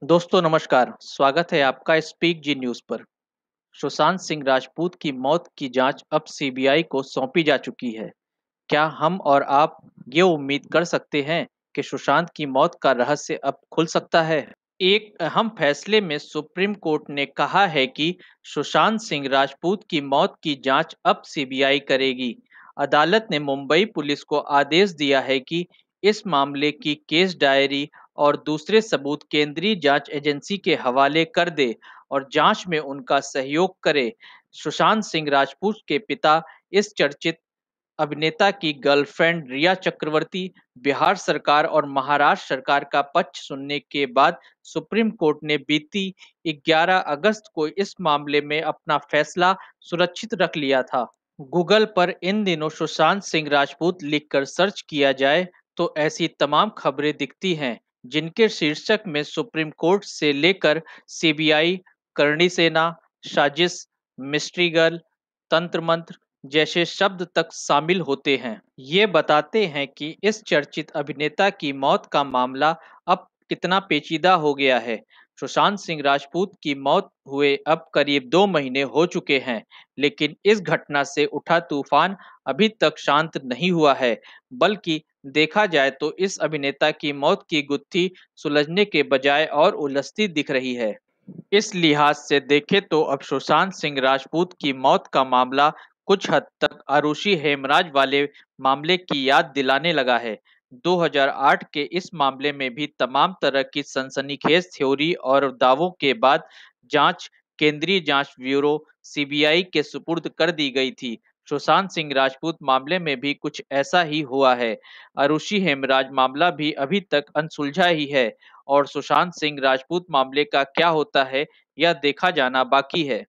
दोस्तों नमस्कार, स्वागत है आपका स्पीक जी न्यूज़ पर। सुशांत सिंह राजपूत की मौत की जांच अब सीबीआई को सौंपी जा चुकी है। क्या हम और आप ये उम्मीद कर सकते हैं कि सुशांत की मौत का रहस्य अब खुल सकता है? एक अहम फैसले में सुप्रीम कोर्ट ने कहा है कि सुशांत सिंह राजपूत की मौत की जांच अब सीबीआई करेगी। अदालत ने मुंबई पुलिस को आदेश दिया है कि इस मामले की केस डायरी और दूसरे सबूत केंद्रीय जांच एजेंसी के हवाले कर दे और जांच में उनका सहयोग करे। सुशांत सिंह राजपूत के पिता इस चर्चित अभिनेता की गर्लफ्रेंड रिया चक्रवर्ती बिहार सरकार और महाराष्ट्र सरकार का पक्ष सुनने के बाद सुप्रीम कोर्ट ने बीती 11 अगस्त को इस मामले में अपना फैसला सुरक्षित रख लिया था। गूगल पर इन दिनों सुशांत सिंह राजपूत लिखकर सर्च किया जाए तो ऐसी तमाम खबरें दिखती हैं जिनके शीर्षक में सुप्रीम कोर्ट से लेकर सीबीआई, करणी सेना, साजिश, मिस्ट्री गर्ल, तंत्र मंत्र जैसे शब्द तक शामिल होते हैं। ये बताते हैं कि इस चर्चित अभिनेता की मौत का मामला अब कितना पेचीदा हो गया है। सुशांत सिंह राजपूत की मौत हुए अब करीब 2 महीने हो चुके हैं, लेकिन इस घटना से उठा तूफान अभी तक शांत नहीं हुआ है, बल्कि देखा जाए तो इस अभिनेता की मौत की गुत्थी सुलझने के बजाय और उलझती दिख रही है। इस लिहाज से देखें तो अब सुशांत सिंह राजपूत की मौत का मामला कुछ हद तक आरुषि हेमराज वाले मामले की याद दिलाने लगा है। 2008 के इस मामले में भी तमाम तरह की सनसनीखेज थ्योरी और दावों के बाद जांच केंद्रीय जांच ब्यूरो सीबीआई के सुपुर्द कर दी गई थी। सुशांत सिंह राजपूत मामले में भी कुछ ऐसा ही हुआ है। आरुषि हेमराज मामला भी अभी तक अनसुलझा ही है और सुशांत सिंह राजपूत मामले का क्या होता है यह देखा जाना बाकी है।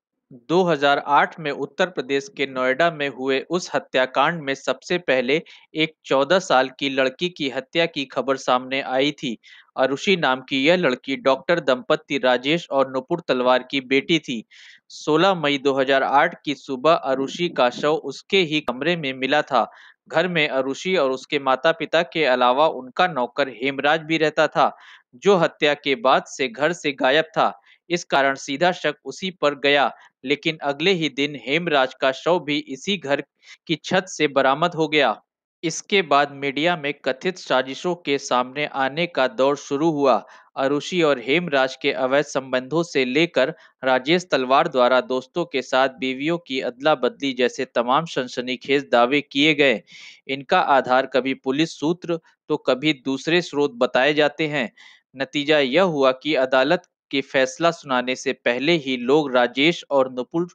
2008 में उत्तर प्रदेश के नोएडा में हुए उस हत्याकांड में सबसे पहले एक 14 साल की लड़की की हत्या की खबर सामने आई थी। अरुषि नाम की यह लड़की डॉक्टर दंपति राजेश और नुपुर तलवार की बेटी थी। 16 मई 2008 की सुबह अरुषि का शव उसके ही कमरे में मिला था। घर में अरुषि और उसके माता पिता के अलावा उनका नौकर हेमराज भी रहता था, जो हत्या के बाद से घर से गायब था। इस कारण सीधा शक उसी पर गया, लेकिन अगले ही दिन हेमराज का शव भी इसी घर की छत से बरामद हो गया। इसके बाद मीडिया में कथित साजिशों के सामने आने का दौर शुरू हुआ। अरुषि और हेमराज के अवैध संबंधों से लेकर राजेश तलवार द्वारा दोस्तों के साथ बीवियों की अदला बदली जैसे तमाम सनसनीखेज दावे किए गए। इनका आधार कभी पुलिस सूत्र तो कभी दूसरे स्रोत बताए जाते हैं। नतीजा यह हुआ कि अदालत के फैसला सुनाने से पहले ही लोग राजेश और नुपुर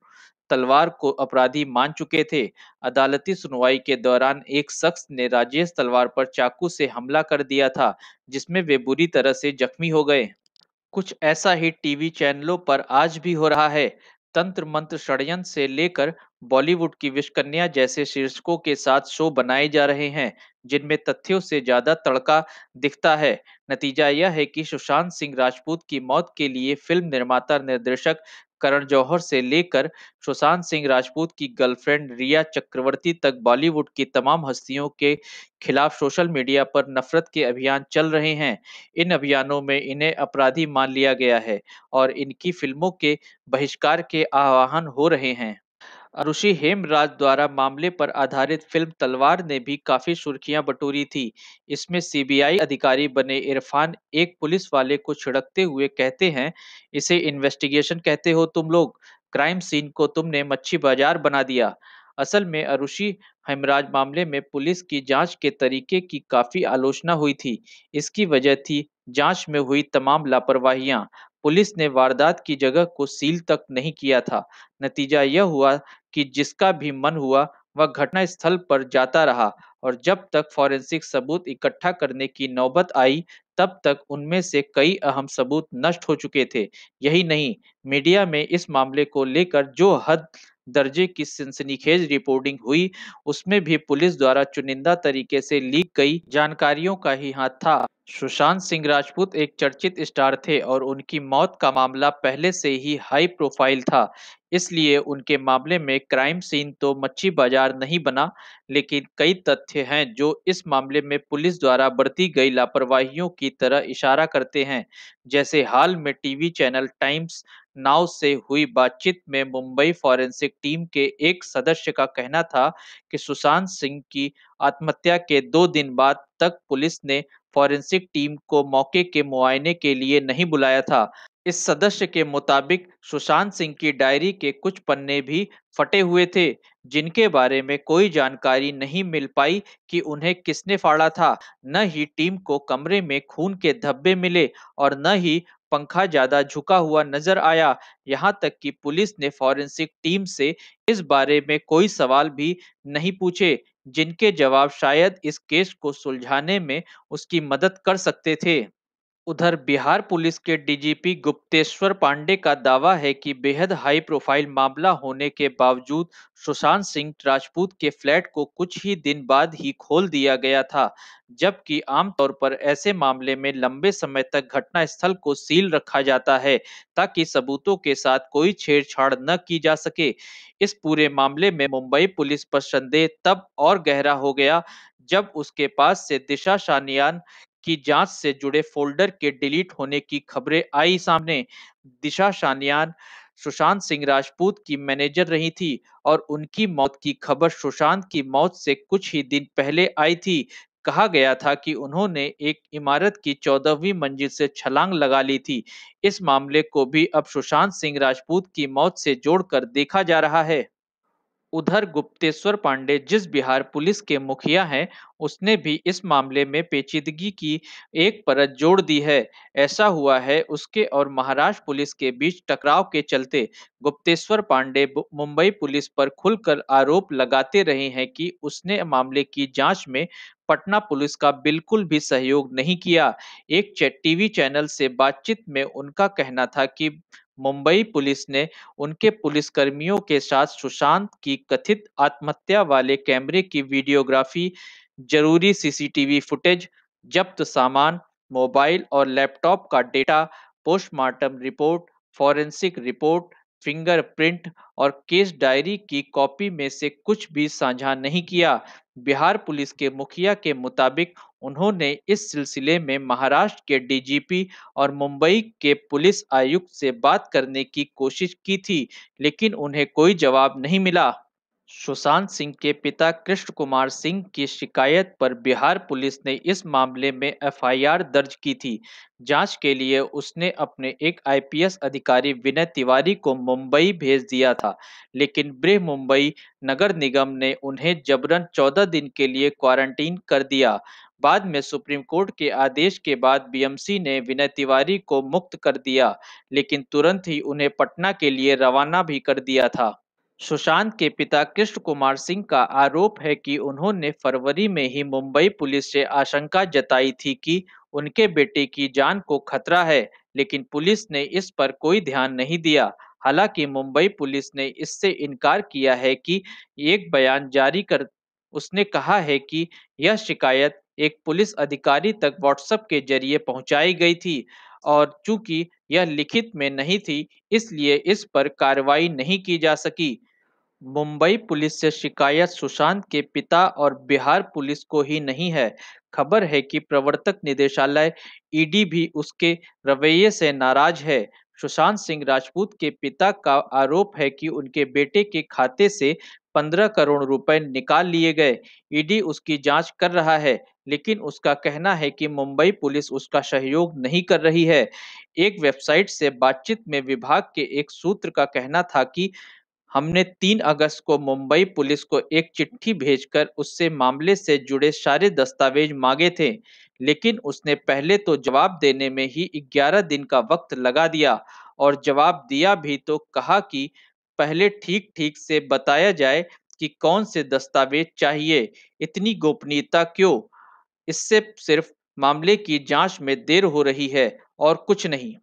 तलवार को अपराधी मान चुके थे। अदालती सुनवाई के दौरान एक शख्स ने राजेश तलवार पर चाकू से हमला कर दिया था, जिसमें वे बुरी तरह से जख्मी हो गए। कुछ ऐसा ही टीवी चैनलों पर आज भी हो रहा है। तंत्र मंत्र षड्यंत्र से लेकर बॉलीवुड की विश्वकन्या जैसे शीर्षकों के साथ शो बनाए जा रहे हैं, जिनमें तथ्यों से ज्यादा तड़का दिखता है। नतीजा यह है कि सुशांत सिंह राजपूत की मौत के लिए फिल्म निर्माता निर्देशक करण जौहर से लेकर सुशांत सिंह राजपूत की गर्लफ्रेंड रिया चक्रवर्ती तक बॉलीवुड की तमाम हस्तियों के खिलाफ सोशल मीडिया पर नफरत के अभियान चल रहे हैं। इन अभियानों में इन्हें अपराधी मान लिया गया है और इनकी फिल्मों के बहिष्कार के आह्वान हो रहे हैं। अरुषि हेमराज द्वारा मामले पर आधारित फिल्म तलवार ने भी काफी सुर्खियां बटोरी थी। इसमें सीबीआई अधिकारी बने इरफान एक पुलिस वाले को छिड़कते हुए कहते हैं, इसे इन्वेस्टिगेशन कहते हो तुम लोग, क्राइम सीन को तुमने मच्छी बाजार बना दिया। असल में अरुषि हेमराज मामले में पुलिस की जांच के तरीके की काफी आलोचना हुई थी। इसकी वजह थी जांच में हुई तमाम लापरवाहियां। पुलिस ने वारदात की जगह को सील तक नहीं किया था। नतीजा यह हुआ कि जिसका भी मन हुआ वह घटना स्थल पर जाता रहा और जब तक फॉरेंसिक सबूत इकट्ठा करने की नौबत आई, तब तक उनमें से कई अहम सबूत नष्ट हो चुके थे। यही नहीं, मीडिया में इस मामले को लेकर जो हद दर्जे की सनसनीखेज रिपोर्टिंग हुई, उसमें भी पुलिस द्वारा चुनिंदा तरीके से लीक गई जानकारियों का ही हाथ था। सुशांत सिंह राजपूत एक चर्चित स्टार थे और उनकी मौत का मामला पहले से ही हाई प्रोफाइल था। इसलिए उनके मामले में क्राइम सीन तो मच्छी बाजार नहीं बना, लेकिन कई तथ्य हैं जो इस मामले में पुलिस द्वारा बरती गई लापरवाहियों की तरफ इशारा करते हैं। जैसे हाल में टीवी चैनल टाइम्स नाउ से हुई बातचीत में मुंबई फॉरेंसिक टीम के एक सदस्य का कहना था कि सुशांत सिंह की आत्महत्या के 2 दिन बाद तक पुलिस ने फॉरेंसिक टीम को मौके के मुआयने के लिए नहीं बुलाया था। इस सदस्य के मुताबिक सुशांत सिंह की डायरी के कुछ पन्ने भी फटे हुए थे, जिनके बारे में कोई जानकारी नहीं मिल पाई कि उन्हें किसने फाड़ा था। न ही टीम को कमरे में खून के धब्बे मिले और न ही पंखा ज्यादा झुका हुआ नजर आया। यहाँ तक कि पुलिस ने फॉरेंसिक टीम से इस बारे में कोई सवाल भी नहीं पूछे, जिनके जवाब शायद इस केस को सुलझाने में उसकी मदद कर सकते थे। उधर बिहार पुलिस के डीजीपी गुप्तेश्वर पांडे का दावा है कि बेहद हाई प्रोफाइल मामला होने के बावजूद सुशांत सिंह राजपूत के फ्लैट को कुछ ही दिन बाद ही खोल दिया गया था, जबकि आमतौर पर ऐसे मामले में लंबे समय तक घटना स्थल को सील रखा जाता है ताकि सबूतों के साथ कोई छेड़छाड़ न की जा सके। इस पूरे मामले में मुंबई पुलिस पर संदेह तब और गहरा हो गया जब उसके पास से दिशा सानियान की जांच से जुड़े फ़ोल्डर के डिलीट होने की खबरें आई सामने। दिशा सानियान सुशांत सिंह राजपूत की मैनेजर रही थी और उनकी मौत की खबर सुशांत की मौत से कुछ ही दिन पहले आई थी। कहा गया था कि उन्होंने एक इमारत की 14वीं मंजिल से छलांग लगा ली थी। इस मामले को भी अब सुशांत सिंह राजपूत की मौत से जोड़कर देखा जा रहा है। उधर गुप्तेश्वर पांडे जिस बिहार पुलिस के मुखिया हैं, उसने भी इस मामले में पेचीदगी की एक परत जोड़ दी है। ऐसा हुआ है उसके और महाराष्ट्र पुलिस के बीच टकराव के चलते गुप्तेश्वर पांडे मुंबई पुलिस पर खुलकर आरोप लगाते रहे हैं कि उसने मामले की जांच में पटना पुलिस का बिल्कुल भी सहयोग नहीं किया। एक टीवी चैनल से बातचीत में उनका कहना था कि मुंबई पुलिस ने उनके पुलिसकर्मियों के साथ सुशांत की कथित आत्महत्या वाले कैमरे की वीडियोग्राफी, जरूरी सीसीटीवी फुटेज, जब्त सामान, मोबाइल और लैपटॉप का data, postmortem report, forensic report, fingerprint और केस डायरी की कॉपी में से कुछ भी साझा नहीं किया। बिहार पुलिस के मुखिया के मुताबिक उन्होंने इस सिलसिले में महाराष्ट्र के डीजीपी और मुंबई के पुलिस आयुक्त से बात करने की कोशिश की थी, लेकिन उन्हें कोई जवाब नहीं मिला। सुशांत सिंह के पिता कृष्ण कुमार सिंह की शिकायत पर बिहार पुलिस ने इस मामले में एफआईआर दर्ज की थी। जांच के लिए उसने अपने एक आईपीएस अधिकारी विनय तिवारी को मुंबई भेज दिया था, लेकिन बृह मुंबई नगर निगम ने उन्हें जबरन 14 दिन के लिए क्वारंटीन कर दिया। बाद में सुप्रीम कोर्ट के आदेश के बाद बीएमसी ने विनय तिवारी को मुक्त कर दिया, लेकिन तुरंत ही उन्हें पटना के लिए रवाना भी कर दिया था। सुशांत के पिता कृष्ण कुमार सिंह का आरोप है कि उन्होंने फरवरी में ही मुंबई पुलिस से आशंका जताई थी कि उनके बेटे की जान को खतरा है, लेकिन पुलिस ने इस पर कोई ध्यान नहीं दिया। हालांकि मुंबई पुलिस ने इससे इनकार किया है कि एक बयान जारी कर उसने कहा है कि यह शिकायत एक पुलिस अधिकारी तक व्हाट्सएप के जरिए पहुंचाई गई थी और चूंकि यह लिखित में नहीं थी, इसलिए इस पर कार्रवाई नहीं की जा सकी। मुंबई पुलिस से शिकायत सुशांत के पिता और बिहार पुलिस को ही नहीं है। खबर है कि प्रवर्तक निदेशालय ईडी भी उसके रवैये से नाराज है। सुशांत सिंह राजपूत के पिता का आरोप है कि उनके बेटे के खाते से 15 करोड़ रुपए निकाल लिए गए। ईडी उसकी जांच कर रहा है, लेकिन उसका कहना है कि मुंबई पुलिस उसका सहयोग नहीं कर रही है। एक वेबसाइट से बातचीत में विभाग के एक सूत्र का कहना था कि हमने 3 अगस्त को मुंबई पुलिस को एक चिट्ठी भेजकर उससे मामले से जुड़े सारे दस्तावेज मांगे थे, लेकिन उसने पहले तो जवाब देने में ही 11 दिन का वक्त लगा दिया और जवाब दिया भी तो कहा कि पहले ठीक-ठीक से बताया जाए कि कौन से दस्तावेज चाहिए, इतनी गोपनीयता क्यों? इससे सिर्फ मामले की जांच में देर हो रही है और कुछ नहीं।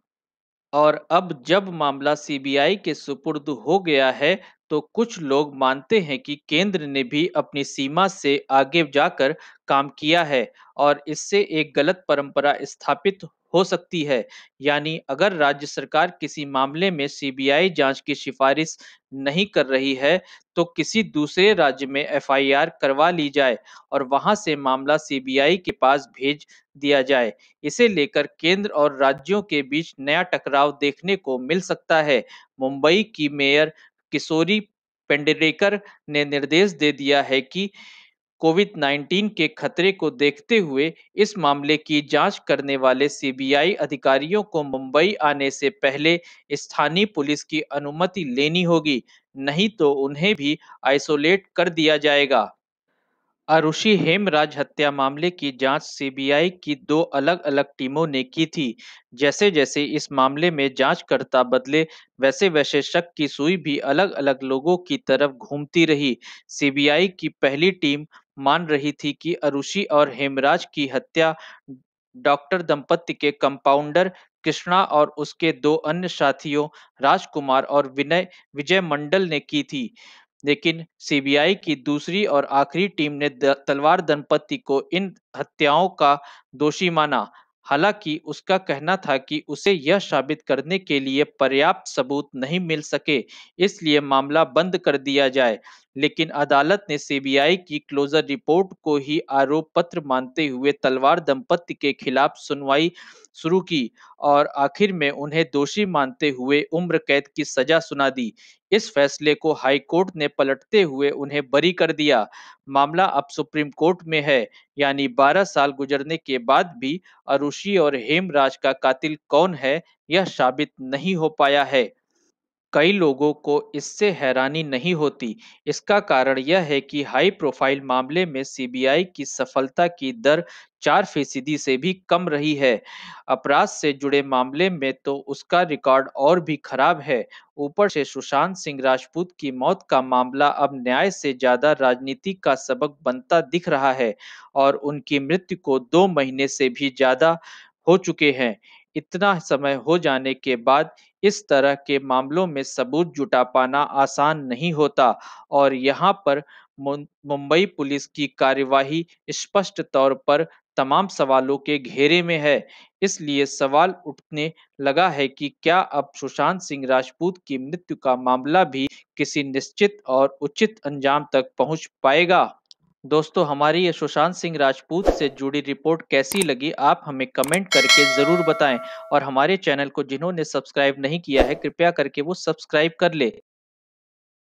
और अब जब मामला सीबीआई के सुपुर्द हो गया है, तो कुछ लोग मानते हैं कि केंद्र ने भी अपनी सीमा से आगे जाकर काम किया है और इससे एक गलत परंपरा स्थापित हो सकती है। यानी अगर राज्य सरकार किसी मामले में सीबीआई जांच की सिफारिश नहीं कर रही है, तो किसी दूसरे राज्य में एफआईआर करवा ली जाए और वहां से मामला सीबीआई के पास भेज दिया जाए। इसे लेकर केंद्र और राज्यों के बीच नया टकराव देखने को मिल सकता है। मुंबई की मेयर किशोरी पेंडरेकर ने निर्देश दे दिया है कि कोविड-19 के खतरे को देखते हुए इस मामले की जांच करने वाले सीबीआई अधिकारियों को मुंबई आने से पहले स्थानीय पुलिस की अनुमति लेनी होगी, नहीं तो उन्हें भी आइसोलेट कर दिया जाएगा। आरुषि हेमराज हत्या मामले की जांच सीबीआई की दो अलग-अलग टीमों ने की थी। जैसे-जैसे इस मामले में जांचकर्ता बदले, वैसे-वैसे शक की सुई भी अलग-अलग लोगों की तरफ घूमती रही। सीबीआई की पहली टीम मान रही थी कि आरुषि और हेमराज की हत्या डॉक्टर दंपति के कंपाउंडर कृष्णा और उसके दो अन्य साथियों राजकुमार और विजय मंडल ने की थी। लेकिन सीबीआई की दूसरी और आखिरी टीम ने तलवार दंपति को इन हत्याओं का दोषी माना। हालांकि उसका कहना था कि उसे यह साबित करने के लिए पर्याप्त सबूत नहीं मिल सके, इसलिए मामला बंद कर दिया जाए। लेकिन अदालत ने सीबीआई की क्लोजर रिपोर्ट को ही आरोप पत्र मानते हुए तलवार दंपति के खिलाफ सुनवाई शुरू की और आखिर में उन्हें दोषी मानते हुए उम्र कैद की सजा सुना दी। इस फैसले को हाई कोर्ट ने पलटते हुए उन्हें बरी कर दिया। मामला अब सुप्रीम कोर्ट में है, यानी 12 साल गुजरने के बाद भी आरुषि और हेमराज का कातिल कौन है, यह साबित नहीं हो पाया है। कई लोगों को इससे हैरानी नहीं होती। इसका कारण यह है कि हाई प्रोफाइल मामले में सीबीआई की सफलता की दर 4% से भी कम रही है। अपराध से जुड़े मामले में तो उसका रिकॉर्ड और भी खराब है। ऊपर से सुशांत सिंह राजपूत की मौत का मामला अब न्याय से ज्यादा राजनीति का सबक बनता दिख रहा है और उनकी मृत्यु को 2 महीने से भी ज्यादा हो चुके हैं। इतना समय हो जाने के बाद इस तरह के मामलों में सबूत जुटा पाना आसान नहीं होता और यहाँ पर मुंबई पुलिस की कार्यवाही स्पष्ट तौर पर तमाम सवालों के घेरे में है। इसलिए सवाल उठने लगा है कि क्या अब सुशांत सिंह राजपूत की मृत्यु का मामला भी किसी निश्चित और उचित अंजाम तक पहुंच पाएगा? दोस्तों, हमारी ये सुशांत सिंह राजपूत से जुड़ी रिपोर्ट कैसी लगी, आप हमें कमेंट करके ज़रूर बताएं और हमारे चैनल को जिन्होंने सब्सक्राइब नहीं किया है, कृपया करके वो सब्सक्राइब कर ले।